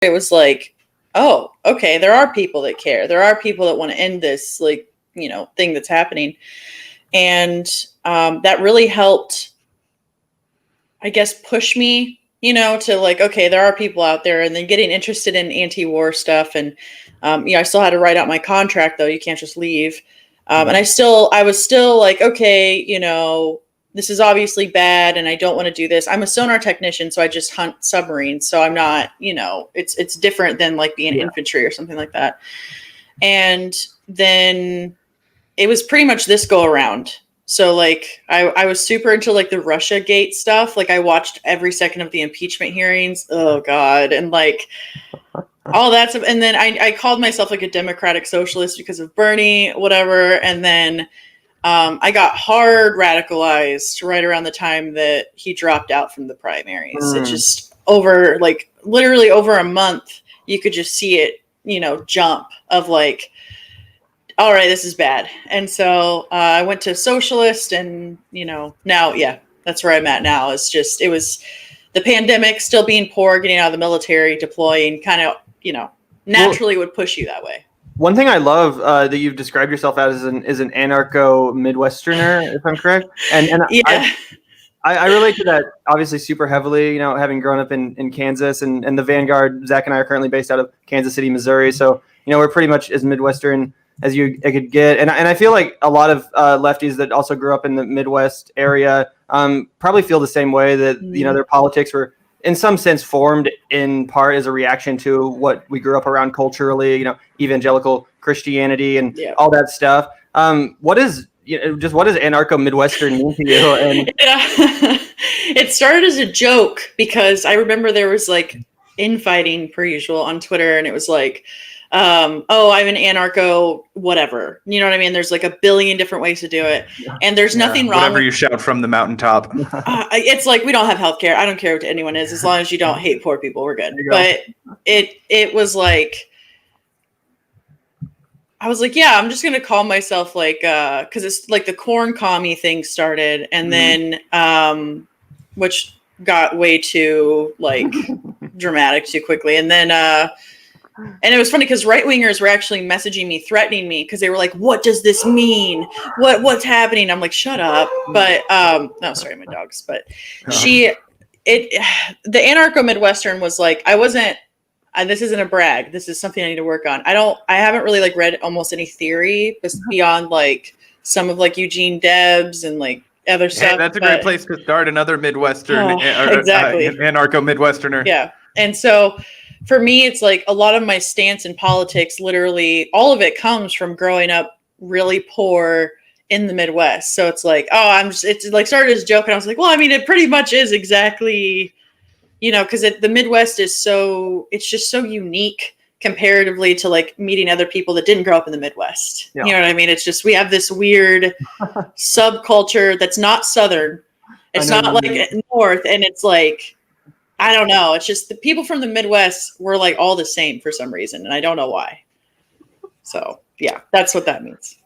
it was like, oh, okay, there are people that care. There are people that want to end this, like, thing that's happening. And that really helped, I guess, push me, to like, okay, there are people out there, and then getting interested in anti-war stuff. And, I still had to write out my contract, though. You can't just leave. And I was still like, okay, this is obviously bad, and I don't want to do this. I'm a sonar technician, so I just hunt submarines. So I'm not, it's different than like being infantry or something like that. And then it was pretty much this go around. So like I was super into like the Russia Gate stuff. Like I watched every second of the impeachment hearings. Oh God. And like all that stuff. And then I called myself like a democratic socialist because of Bernie, whatever. And then I got hard radicalized right around the time that he dropped out from the primaries. It just literally over a month, you could just see it, jump of like, all right, this is bad. And so I went to socialist, and, now, that's where I'm at now. It was the pandemic, still being poor, getting out of the military, deploying, kind of, naturally would push you that way. One thing I love that you've described yourself as is an anarcho Midwesterner, if I'm correct. And yeah. I relate to that obviously super heavily, having grown up in Kansas, and the Vanguard. Zac and I are currently based out of Kansas City, Missouri. So, we're pretty much as Midwestern as you could get. And I feel like a lot of lefties that also grew up in the Midwest area probably feel the same way, that, their politics were in some sense formed in part as a reaction to what we grew up around culturally, evangelical Christianity and all that stuff. What does anarcho Midwestern mean to you? And it started as a joke because I remember there was like infighting per usual on Twitter, and it was like, I'm an anarcho whatever. You know what I mean? There's like a billion different ways to do it. And there's nothing wrong. Whatever you shout from the mountaintop. It's like, we don't have healthcare. I don't care what anyone is. As long as you don't hate poor people, we're good. But it was like, I was like, yeah, I'm just going to call myself like, cause it's like the corn commie thing started. And then, which got way too like dramatic too quickly. And then, and it was funny because right-wingers were actually messaging me, threatening me, because they were like, what does this mean? What's happening? I'm like, shut up. But, no, sorry, my dogs. But the Anarcho Midwestern was like, I wasn't, this isn't a brag. This is something I need to work on. I haven't really like read almost any theory beyond like some of like Eugene Debs and like other stuff. That's a great place to start another Midwestern, exactly. Anarcho Midwesterner. Yeah. And so for me, it's like a lot of my stance in politics, literally all of it comes from growing up really poor in the Midwest. So it's like, it's like started as a joke. And I was like, well, I mean, it pretty much is exactly, because the Midwest is it's just so unique comparatively to like meeting other people that didn't grow up in the Midwest. Yeah. You know what I mean? It's just, we have this weird subculture that's not Southern. It's not like North. And it's like, I don't know. It's just the people from the Midwest were like all the same for some reason, and I don't know why. So yeah, that's what that means.